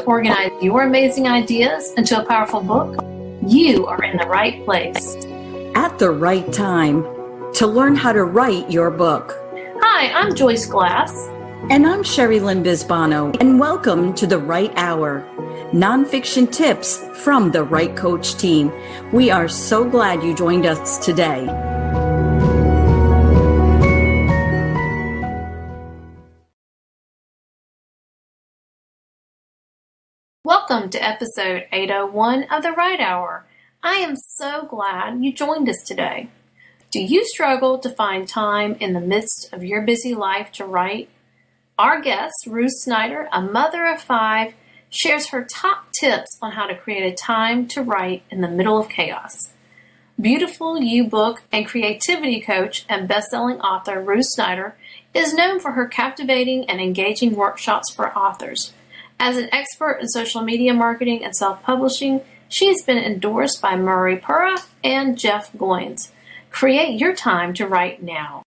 to organize your amazing ideas into a powerful book, you are in the right place. At the right time to learn how to write your book. Hi, I'm Joyce Glass. And I'm Sherry Lynn Bisbano, and welcome to The Right Hour, nonfiction tips from the Right Coach team. We are so glad you joined us today. Welcome to episode 801 of The Right Hour. I am so glad you joined us today. Do you struggle to find time in the midst of your busy life to write? Our guest, Ruth Snyder, a mother of 5, shares her top tips on how to create a time to write in the middle of chaos. Beautiful You book and creativity coach and best-selling author Ruth Snyder is known for her captivating and engaging workshops for authors. As an expert in social media marketing and self-publishing, she has been endorsed by Murray Pura and Jeff Goins. Create your time to write now.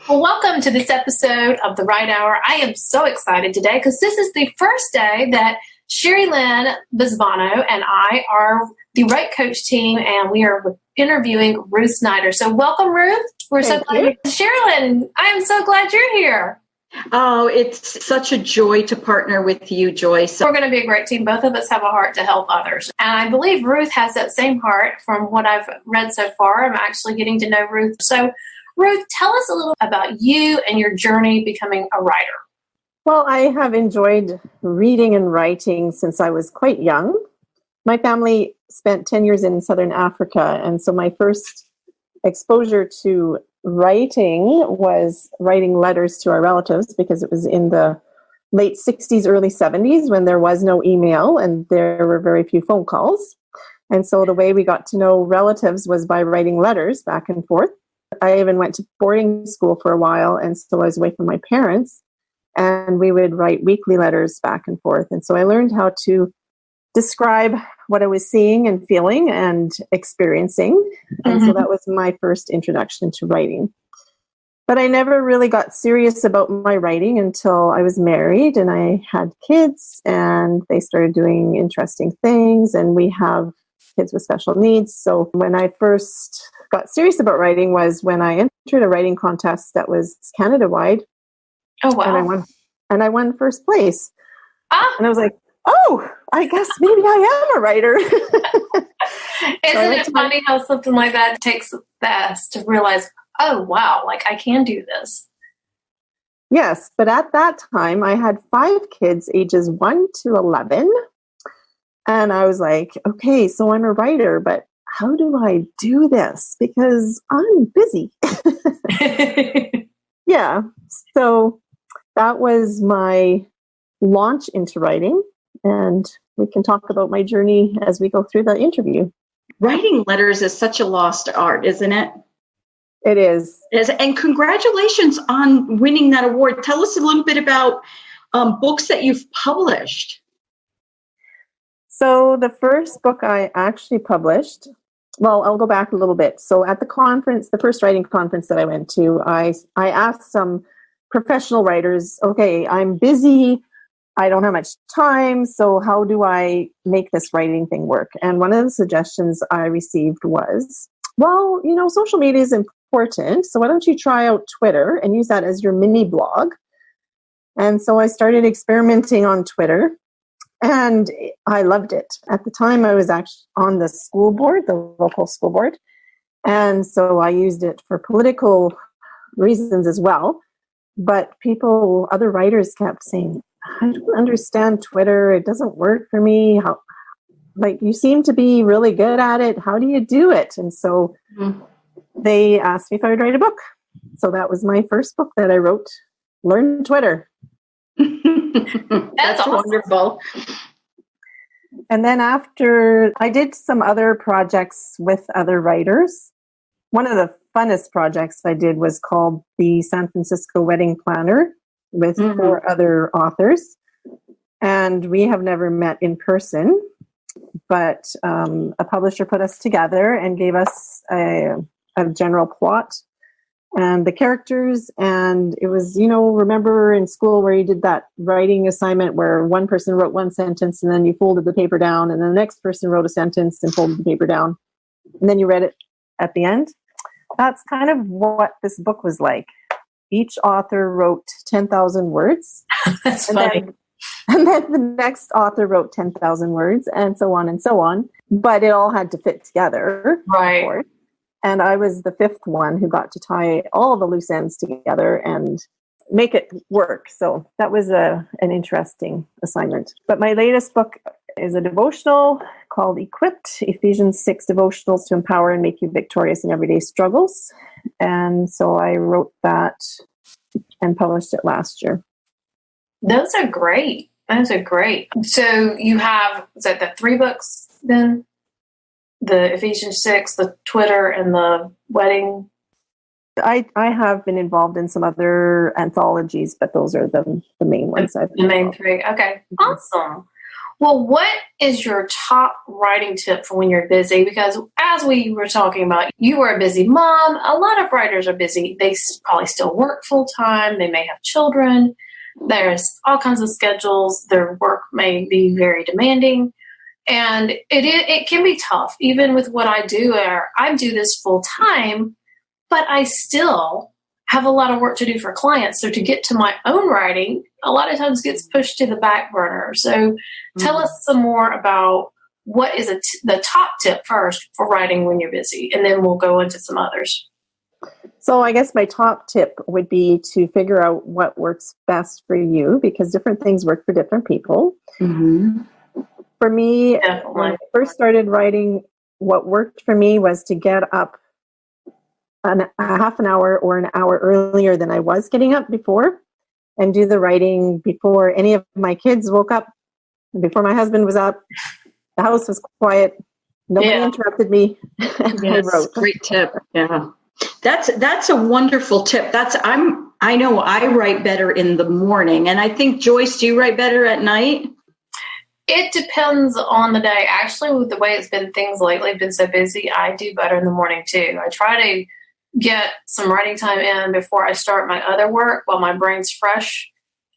Well, welcome to this episode of The Right Hour. I am so excited today because this is the first day that Sherry Lynn Bisbano and I are the Right Coach team, and we are interviewing Ruth Snyder. So welcome, Ruth. We're so glad you're Sherry Lynn. I am so glad you're here. Oh, it's such a joy to partner with you, Joyce. We're going to be a great team. Both of us have a heart to help others. And I believe Ruth has that same heart from what I've read so far. I'm actually getting to know Ruth. So, Ruth, tell us a little about you and your journey becoming a writer. Well, I have enjoyed reading and writing since I was quite young. My family spent 10 years in Southern Africa, and so my first exposure to writing was writing letters to our relatives because it was in the late 60s, early 70s when there was no email and there were very few phone calls. And so the way we got to know relatives was by writing letters back and forth. I even went to boarding school for a while, and so I was away from my parents, and we would write weekly letters back and forth. And so I learned how to describe what I was seeing and feeling and experiencing. And so that was my first introduction to writing. But I never really got serious about my writing until I was married and I had kids, and they started doing interesting things, and we have kids with special needs. So when I first got serious about writing was when I entered a writing contest that was Canada-wide. Oh, wow. And I won first place. And I was like, oh, I guess maybe I am a writer. Isn't it funny how something like that takes us to realize, oh, wow, like I can do this. Yes, but at that time, I had 5 kids, ages 1 to 11. And I was like, okay, so I'm a writer, but how do I do this? Because I'm busy. Yeah, so that was my launch into writing. And we can talk about my journey as we go through the interview. Writing letters is such a lost art, isn't it? It is. And congratulations on winning that award. Tell us a little bit about books that you've published. So the first book I actually published, well, I'll go back a little bit. So at the conference, the first writing conference that I went to, I asked some professional writers, okay, I'm busy. I don't have much time, so how do I make this writing thing work? And one of the suggestions I received was, well, social media is important, so why don't you try out Twitter and use that as your mini blog? And so I started experimenting on Twitter, and I loved it. At the time, I was actually on the school board, the local school board, and so I used it for political reasons as well. But other writers kept saying, I don't understand Twitter. It doesn't work for me. You seem to be really good at it. How do you do it? And so they asked me if I would write a book. So that was my first book that I wrote, Learn Twitter. That's awesome. Wonderful. And then after, I did some other projects with other writers. One of the funnest projects I did was called the San Francisco Wedding Planner, with 4 other authors. And we have never met in person, but a publisher put us together and gave us a general plot and the characters. And it was, remember in school where you did that writing assignment where one person wrote one sentence and then you folded the paper down, and then the next person wrote a sentence and folded the paper down, and then you read it at the end. That's kind of what this book was like. Each author wrote 10,000 words. That's and funny. And then the next author wrote 10,000 words, and so on and so on. But it all had to fit together. Right. Of course. And I was the fifth one who got to tie all the loose ends together and make it work. So that was an interesting assignment. But my latest book is a devotional called Equipped, Ephesians 6 Devotionals to Empower and Make You Victorious in Everyday Struggles. And so I wrote that and published it last year. Those are great. Those are great. So you have, is that the 3 books then? The Ephesians 6, the Twitter, and the wedding? I have been involved in some other anthologies, but those are the main ones. The main 3. Okay. Awesome. Well, what is your top writing tip for when you're busy? Because as we were talking about, you are a busy mom. A lot of writers are busy. They probably still work full time. They may have children. There's all kinds of schedules. Their work may be very demanding. And it can be tough, even with what I do. I do this full time, but I still have a lot of work to do for clients. So to get to my own writing, a lot of times gets pushed to the back burner. So tell us some more about what is the top tip first for writing when you're busy, and then we'll go into some others. So I guess my top tip would be to figure out what works best for you, because different things work for different people. Mm-hmm. For me, Definitely. when I first started writing, what worked for me was to get up a half an hour or an hour earlier than I was getting up before, and do the writing before any of my kids woke up, before my husband was up. The house was quiet. Nobody interrupted me. And I wrote. Great tip. Yeah. That's a wonderful tip. I know I write better in the morning, and I think, Joyce, do you write better at night? It depends on the day. Actually, with the way it's been things lately, I've been so busy, I do better in the morning too. I try to get some writing time in before I start my other work while my brain's fresh.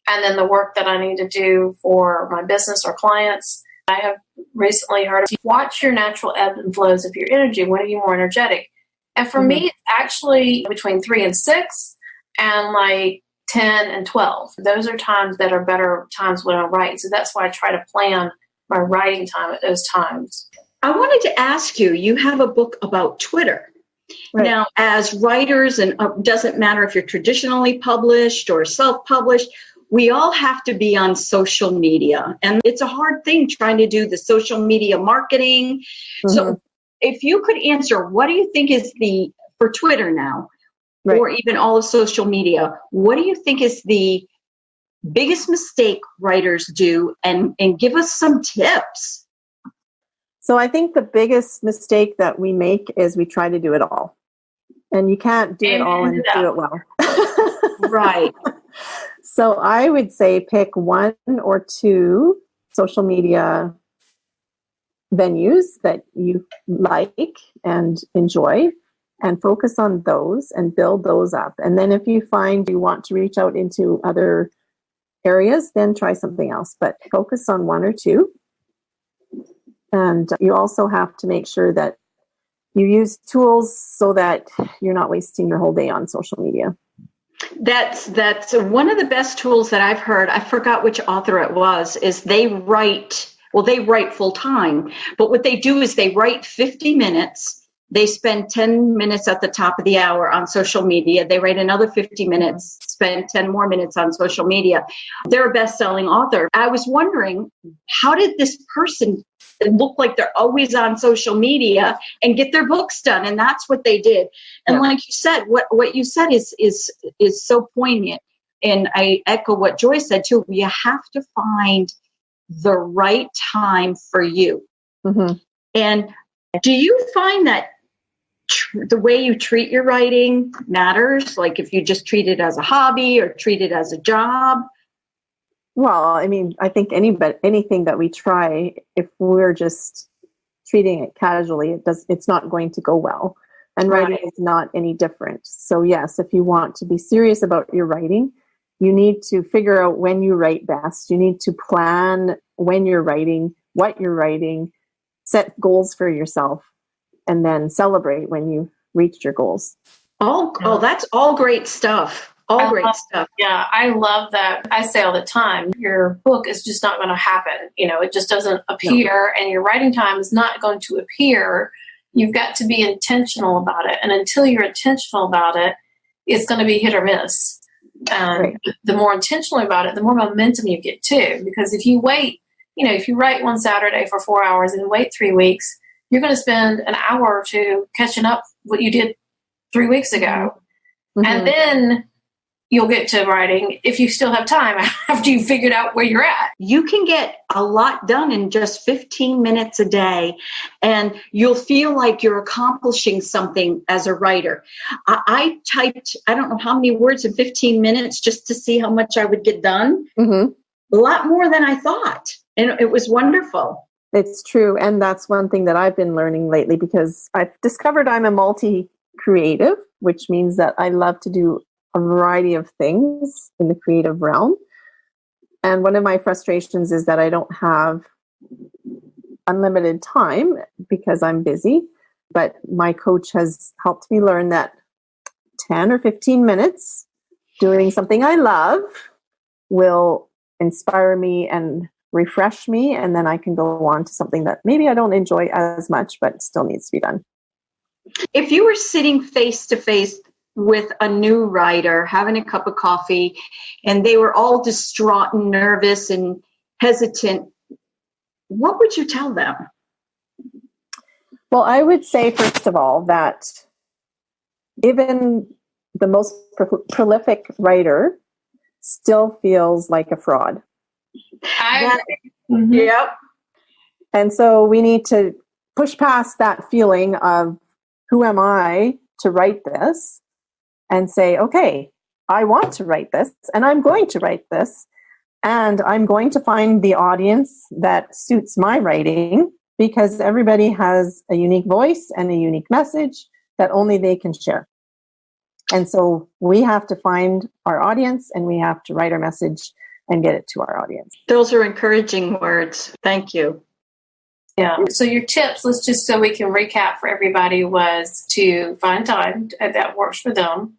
And then the work that I need to do for my business or clients. I have recently heard of watch your natural ebbs and flows of your energy. When are you more energetic? And for me, it's actually between 3 and 6 and like 10 and 12. Those are times that are better times when I write. So that's why I try to plan my writing time at those times. I wanted to ask you, you have a book about Twitter. Right. Now, as writers, and it doesn't matter if you're traditionally published or self-published, we all have to be on social media. And it's a hard thing trying to do the social media marketing. Mm-hmm. So if you could answer, what do you think is for Twitter now, right, or even all of social media, what do you think is the biggest mistake writers do? And give us some tips. So I think the biggest mistake that we make is we try to do it all. And you can't do it all and do it well. Right. So I would say pick 1 or 2 social media venues that you like and enjoy, and focus on those and build those up. And then if you find you want to reach out into other areas, then try something else. But focus on 1 or 2. And you also have to make sure that you use tools so that you're not wasting your whole day on social media. That's one of the best tools that I've heard. I forgot which author it was, is they write full time, but what they do is they write 50 minutes. They spend 10 minutes at the top of the hour on social media. They write another 50 minutes, spend 10 more minutes on social media. They're a best-selling author. I was wondering, how did this person look like they're always on social media and get their books done? And that's what they did. And like you said, what you said is so poignant. And I echo what Joy said too. You have to find the right time for you. Mm-hmm. And do you find that the way you treat your writing matters? Like if you just treat it as a hobby or treat it as a job? Well, I mean, I think anything that we try, if we're just treating it casually, it's not going to go well. And writing is not any different. So yes, if you want to be serious about your writing, you need to figure out when you write best. You need to plan when you're writing, what you're writing, set goals for yourself, and then celebrate when you reach your goals. Oh, that's all great stuff. All great stuff. Yeah, I love that. I say all the time, your book is just not going to happen. It just doesn't appear, and your writing time is not going to appear. You've got to be intentional about it. And until you're intentional about it, it's going to be hit or miss. The more intentional about it, the more momentum you get too. Because if you wait, if you write one Saturday for 4 hours and wait 3 weeks, you're going to spend an hour or two catching up what you did 3 weeks ago. Mm-hmm. And then you'll get to writing if you still have time after you've figured out where you're at. You can get a lot done in just 15 minutes a day, and you'll feel like you're accomplishing something as a writer. I typed, I don't know how many words in 15 minutes just to see how much I would get done. Mm-hmm. A lot more than I thought. And it was wonderful. It's true. And that's one thing that I've been learning lately, because I've discovered I'm a multi-creative, which means that I love to do a variety of things in the creative realm. And one of my frustrations is that I don't have unlimited time because I'm busy. But my coach has helped me learn that 10 or 15 minutes doing something I love will inspire me and refresh me. And then I can go on to something that maybe I don't enjoy as much, but still needs to be done. If you were sitting face to face with a new writer, having a cup of coffee, and they were all distraught and nervous and hesitant, what would you tell them? Well, I would say, first of all, that even the most prolific writer still feels like a fraud. Mm-hmm. Yep. And so we need to push past that feeling of, who am I to write this? And say, okay, I want to write this, and I'm going to write this, and I'm going to find the audience that suits my writing, because everybody has a unique voice and a unique message that only they can share. And so we have to find our audience, and we have to write our message and get it to our audience. Those are encouraging words. Thank you. Yeah. So your tips, let's just so we can recap for everybody, was to find time that works for them.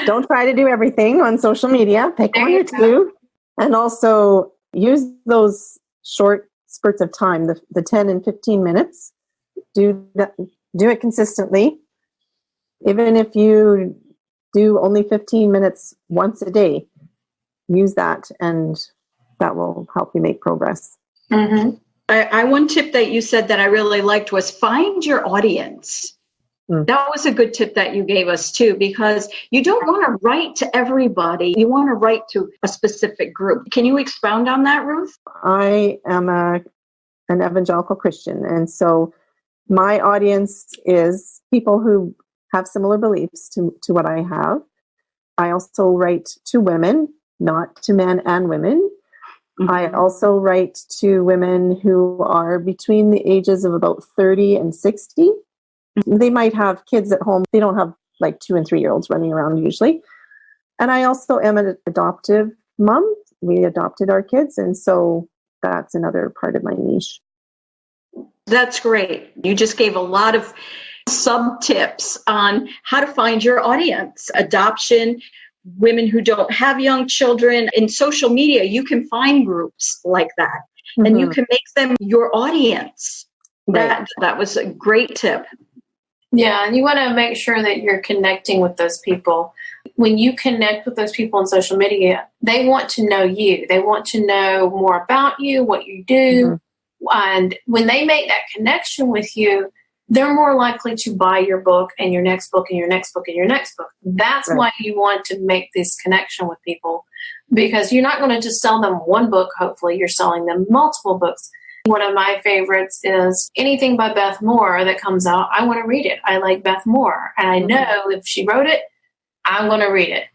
Don't try to do everything on social media. Pick one or two. And also use those short spurts of time, the 10 and 15 minutes. Do it consistently. Even if you do only 15 minutes once a day, use that, and that will help you make progress. Mm-hmm. One tip that you said that I really liked was find your audience. That was a good tip that you gave us too, because you don't want to write to everybody. You want to write to a specific group. Can you expound on that, Ruth? I am an evangelical Christian, and so my audience is people who have similar beliefs to what I have. I also write to women, not to men and women. Mm-hmm. I also write to women who are between the ages of about 30 and 60. Mm-hmm. They might have kids at home. They don't have like 2 and 3 year olds running around usually. And I also am an adoptive mom. We adopted our kids. And so that's another part of my niche. That's great. You just gave a lot of sub tips on how to find your audience. Adoption, women who don't have young children. In social media, you can find groups like that, mm-hmm. and you can make them your audience. Right. That was a great tip. Yeah, and you want to make sure that you're connecting with those people. When you connect with those people on social media, they want to know you. They want to know more about you, what you do. Mm-hmm. And when they make that connection with you, they're more likely to buy your book and your next book and your next book and your next book. That's right. Why you want to make this connection with people, because you're not going to just sell them one book. Hopefully you're selling them multiple books. One of my favorites is anything by Beth Moore that comes out. I want to read it. I like Beth Moore. And I know if she wrote it, I'm going to read it.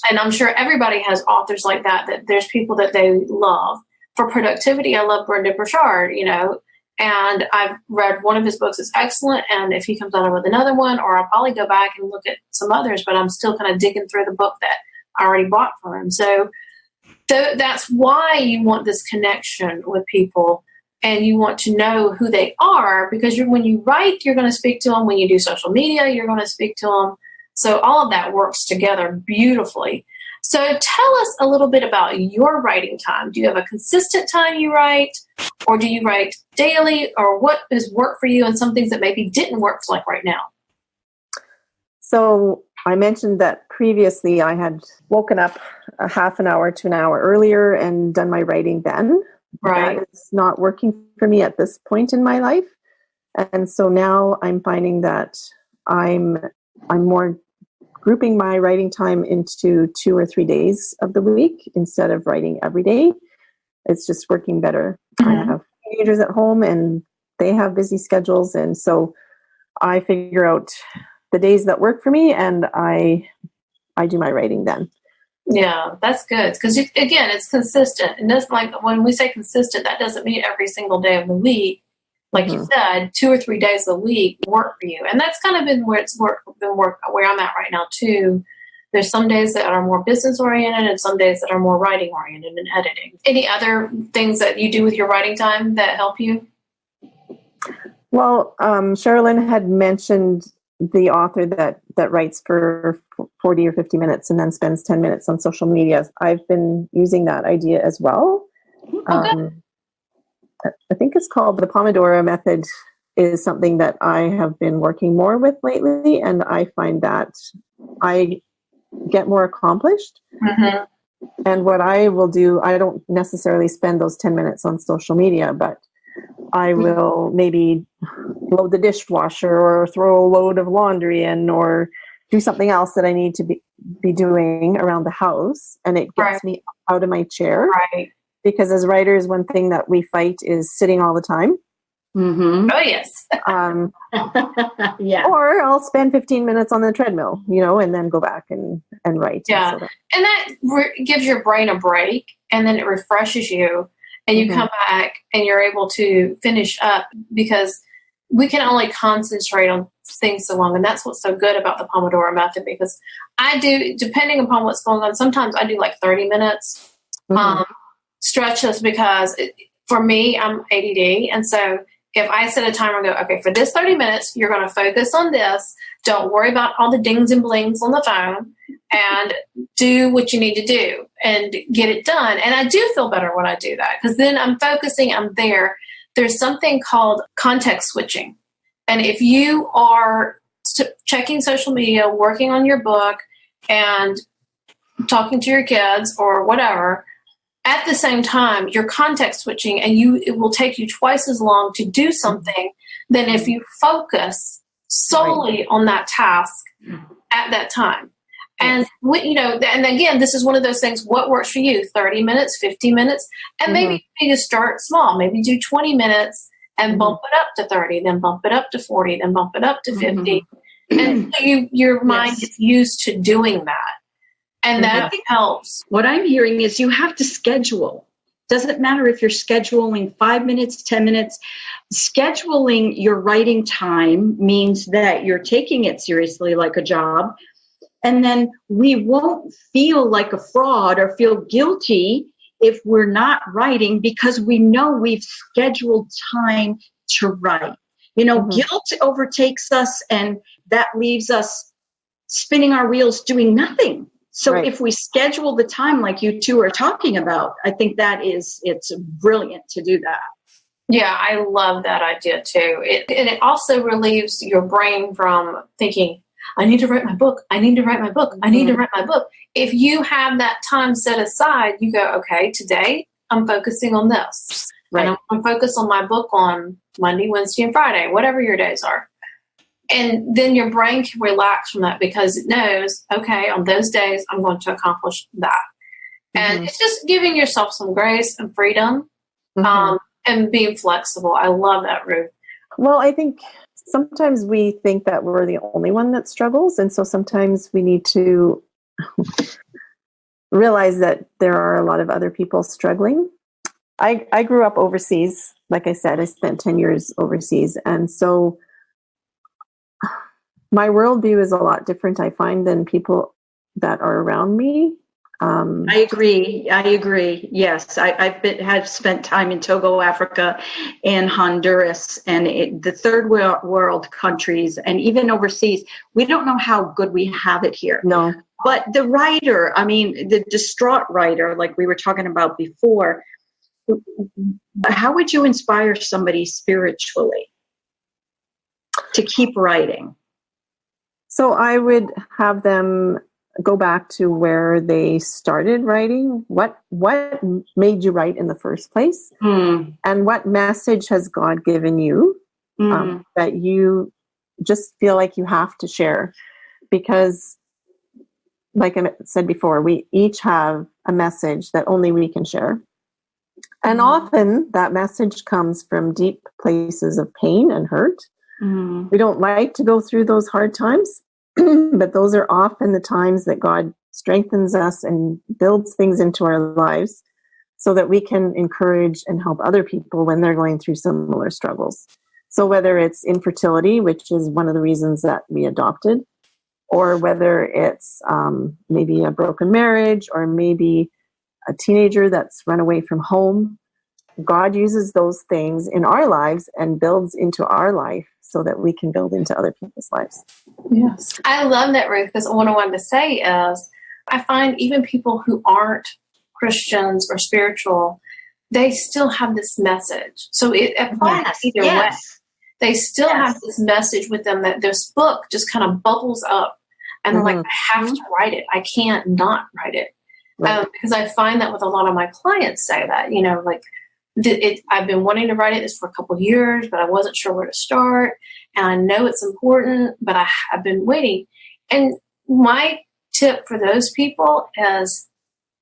And I'm sure everybody has authors like that there's people that they love. For productivity, I love Brenda Burchard. And I've read one of his books is excellent. And if he comes out with another one, or I'll probably go back and look at some others, but I'm still kind of digging through the book that I already bought for him. So that's why you want this connection with people, and you want to know who they are, because when you write, you're going to speak to them. When you do social media, you're going to speak to them. So all of that works together beautifully. So tell us a little bit about your writing time. Do you have a consistent time you write, or do you write daily, or what has worked for you and some things that maybe didn't work like right now? So I mentioned that previously I had woken up a half an hour to an hour earlier and done my writing then. Right. That is not working for me at this point in my life. And so now I'm finding that I'm more grouping my writing time into 2 or 3 days of the week instead of writing every day. It's just working better. Mm-hmm. I have teenagers at home and they have busy schedules. And so I figure out the days that work for me, and I do my writing then. Yeah, that's good. Because, again, it's consistent. And that's like when we say consistent, that doesn't mean every single day of the week. Like you said, 2 or 3 days a week work for you. And that's kind of been where where I'm at right now, too. There's some days that are more business oriented and some days that are more writing oriented and editing. Any other things that you do with your writing time that help you? Well, Sherilyn had mentioned the author that writes for 40 or 50 minutes and then spends 10 minutes on social media. I've been using that idea as well. Okay. I think it's called the Pomodoro Method, is something that I have been working more with lately, and I find that I get more accomplished. Mm-hmm. And what I will do, I don't necessarily spend those 10 minutes on social media, but I will maybe load the dishwasher or throw a load of laundry in or do something else that I need to be doing around the house. And it gets me out of my chair. Right. Because as writers, one thing that we fight is sitting all the time. Mm-hmm. Oh, yes. Yeah. Or I'll spend 15 minutes on the treadmill, and then go back and write. Yeah. And and that gives your brain a break, and then it refreshes you, and you come back and you're able to finish up, because we can only concentrate on things so long. And that's what's so good about the Pomodoro Method, because I do, depending upon what's going on, sometimes I do like 30 minutes stretches, because for me, I'm ADD. And so if I set a timer and go, okay, for this 30 minutes, you're going to focus on this. Don't worry about all the dings and blings on the phone, and do what you need to do and get it done. And I do feel better when I do that, because then I'm focusing, I'm there. There's something called context switching. And if you are checking social media, working on your book, and talking to your kids or whatever, at the same time, you're context switching, and it will take you twice as long to do something than if you focus solely on that task at that time. And and again, this is one of those things. What works for you? 30 minutes, 50 minutes, and maybe you need to start small. Maybe do 20 minutes and bump it up to 30, then bump it up to 40, then bump it up to 50, and so your mind gets used to doing that. And that helps. What I'm hearing is you have to schedule. Doesn't matter if you're scheduling 5 minutes, 10 minutes. Scheduling your writing time means that you're taking it seriously like a job. And then we won't feel like a fraud or feel guilty if we're not writing, because we know we've scheduled time to write. Guilt overtakes us, and that leaves us spinning our wheels doing nothing. So if we schedule the time like you two are talking about, I think it's brilliant to do that. Yeah, I love that idea too. And it also relieves your brain from thinking, I need to write my book. I need to write my book. I need to write my book. If you have that time set aside, you go, okay, today I'm focusing on this. Right. And I'm focused on my book on Monday, Wednesday, and Friday, whatever your days are. And then your brain can relax from that, because it knows, okay, on those days, I'm going to accomplish that. And it's just giving yourself some grace and freedom and being flexible. I love that, Ruth. Well, I think sometimes we think that we're the only one that struggles. And so sometimes we need to realize that there are a lot of other people struggling. I grew up overseas. Like I said, I spent 10 years overseas. And so my worldview is a lot different, I find, than people that are around me. I agree. Yes, have spent time in Togo, Africa, and Honduras, and the third world countries, and even overseas. We don't know how good we have it here. No. But the writer, I mean, the distraught writer, like we were talking about before, how would you inspire somebody spiritually to keep writing? So I would have them go back to where they started writing. What made you write in the first place? And what message has God given you that you just feel like you have to share? Because, like I said before, we each have a message that only we can share. And often that message comes from deep places of pain and hurt. We don't like to go through those hard times, but those are often the times that God strengthens us and builds things into our lives so that we can encourage and help other people when they're going through similar struggles. So whether it's infertility, which is one of the reasons that we adopted, or whether it's maybe a broken marriage, or maybe a teenager that's run away from home, God uses those things in our lives and builds into our life so that we can build into other people's lives. Yes. I love that, Ruth, because what I wanted to say is I find even people who aren't Christians or spiritual, they still have this message. So it applies either way. They still have this message with them that this book just kind of bubbles up and they're like, I have to write it. I can't not write it. Right. Because I find that with a lot of my clients say that, you know, like, I've been wanting to write this for a couple of years, but I wasn't sure where to start. And I know it's important, but I've been waiting. And my tip for those people is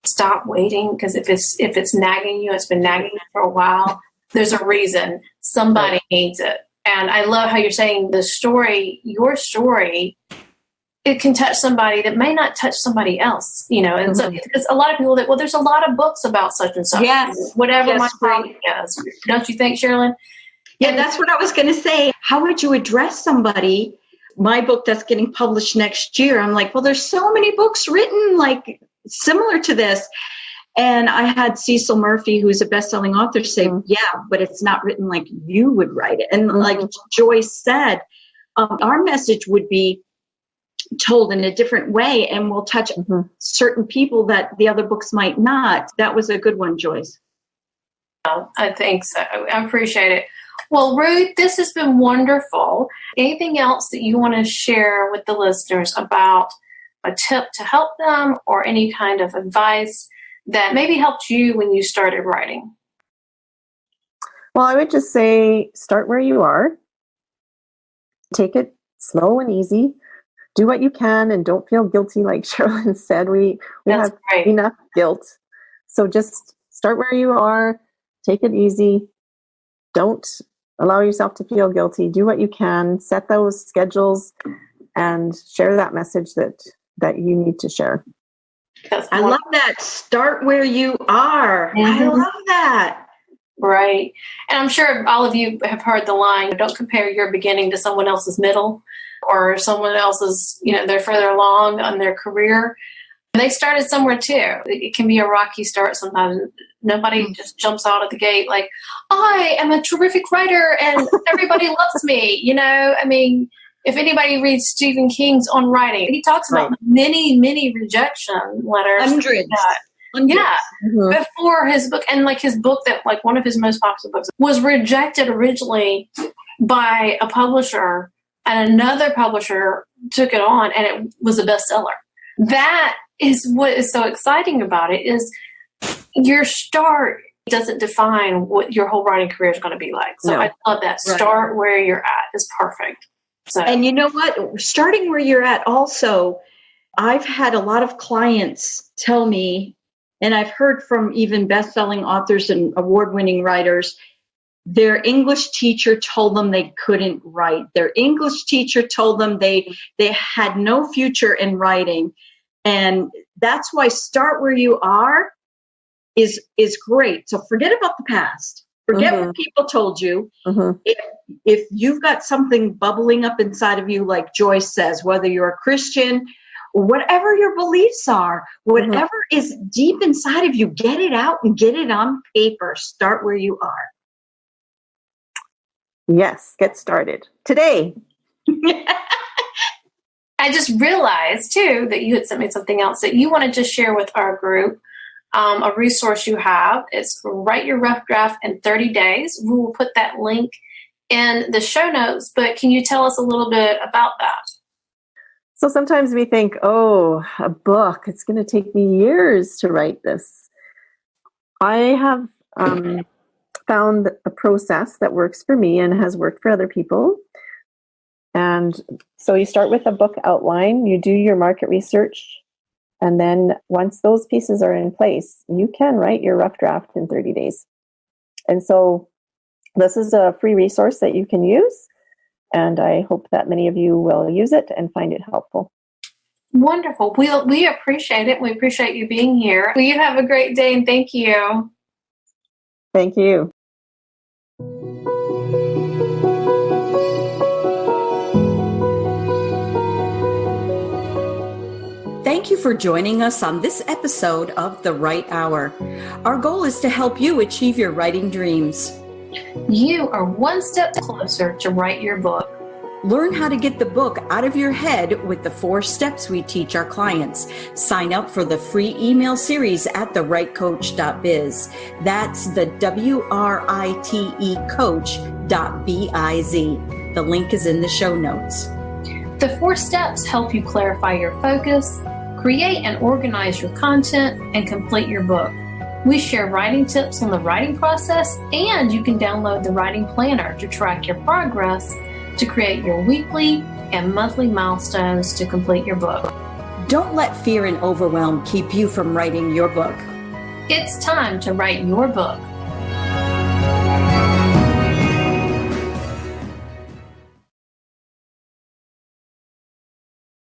stop waiting, because if it's nagging you, it's been nagging you for a while, there's a reason. Somebody needs it. And I love how you're saying the story, your story, it can touch somebody that may not touch somebody else, you know. And so because a lot of people that, well, there's a lot of books about such and such. Yes. Whatever my topic is. Don't you think, Sherilyn? Yeah, that's what I was going to say. How would you address somebody? My book that's getting published next year, I'm like, well, there's so many books written like similar to this. And I had Cecil Murphy, who's a best-selling author, say, yeah, but it's not written like you would write it. And like Joyce said, our message would be told in a different way and will touch certain people that the other books might not. That was a good one, Joyce. I think so. I appreciate it. Well, Ruth, this has been wonderful. Anything else that you want to share with the listeners about a tip to help them, or any kind of advice that maybe helped you when you started writing? Well, I would just say start where you are. Take it slow and easy. Do what you can and don't feel guilty, like Sherilyn said. We have enough guilt. So just start where you are. Take it easy. Don't allow yourself to feel guilty. Do what you can. Set those schedules and share that message that you need to share. I love that. Start where you are. I love that. Right. And I'm sure all of you have heard the line, don't compare your beginning to someone else's middle or someone else's, you know, they're further along on their career. They started somewhere too. It can be a rocky start sometimes. Nobody just jumps out of the gate like, I am a terrific writer and everybody loves me. You know, I mean, if anybody reads Stephen King's On Writing, he talks about many, many rejection letters. Hundreds. Yeah. Before his book, and like his book that like one of his most popular books was rejected originally by a publisher, and another publisher took it on and it was a bestseller. That is what is so exciting about it, is your start doesn't define what your whole writing career is going to be like. So I love that. Start where you're at is perfect. So, and you know what? Starting where you're at also, I've had a lot of clients tell me, and I've heard from even best-selling authors and award-winning writers, their English teacher told them they couldn't write. Their English teacher told them they had no future in writing. And that's why start where you are is great. So forget about the past. Forget what people told you. If you've got something bubbling up inside of you, like Joyce says, whether you're a Christian, whatever your beliefs are, whatever is deep inside of you, get it out and get it on paper. Start where you are. Yes, get started today. I just realized, too, that you had sent me something else that you wanted to share with our group, a resource you have. It's Write Your Rough Draft in 30 Days. We will put that link in the show notes, but can you tell us a little bit about that? So sometimes we think, oh, a book, it's going to take me years to write this. I have found a process that works for me and has worked for other people. And so you start with a book outline, you do your market research, and then once those pieces are in place, you can write your rough draft in 30 days. And so this is a free resource that you can use, and I hope that many of you will use it and find it helpful. Wonderful. We appreciate it. We appreciate you being here. Well, you have a great day, and thank you. Thank you. Thank you for joining us on this episode of The Right Hour. Our goal is to help you achieve your writing dreams. You are one step closer to write your book. Learn how to get the book out of your head with the 4 steps we teach our clients. Sign up for the free email series at therightcoach.biz. That's the WRITE coach.biz. The link is in the show notes. The 4 steps help you clarify your focus, create and organize your content, and complete your book. We share writing tips on the writing process, and you can download the writing planner to track your progress, to create your weekly and monthly milestones to complete your book. Don't let fear and overwhelm keep you from writing your book. It's time to write your book.